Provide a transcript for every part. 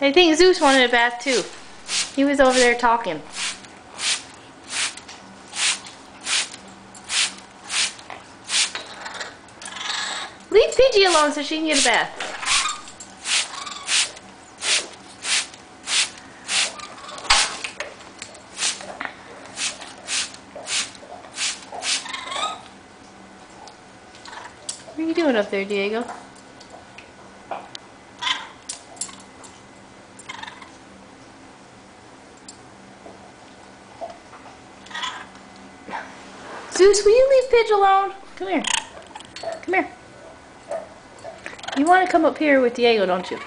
I think Zeus wanted a bath too. He was over there talking. Leave Pidgey alone so she can get a bath. What are you doing up there, Diego? Zeus, will you leave Pidge alone? Come here. Come here. You want to come up here with Diego, don't you?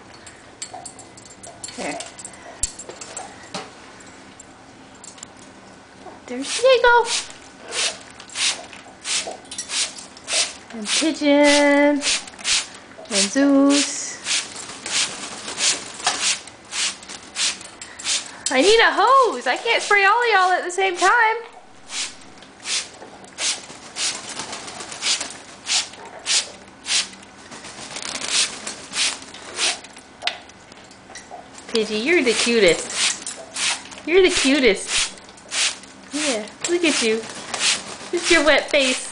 Here. There's Diego. And Pigeon. And Zeus. I need a hose. I can't spray all of y'all at the same time. Pidgey, you're the cutest. You're the cutest. Yeah, look at you. Just your wet face.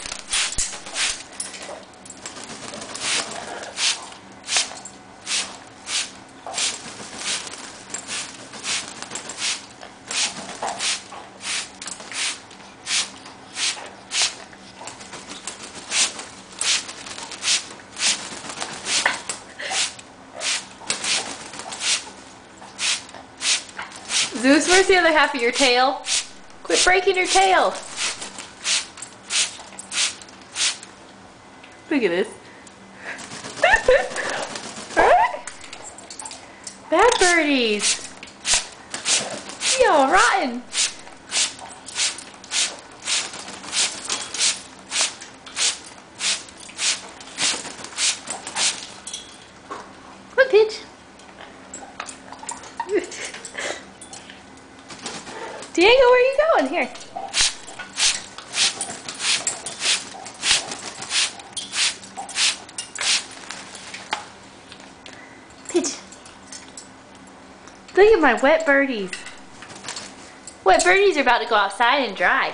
Zeus, where's the other half of your tail? Quit breaking your tail. Look at this. Bad birdies. Yo, rotten. Look, Pidge. Diego, where are you going? Here. Pidge. Look at my wet birdies. Wet birdies are about to go outside and dry.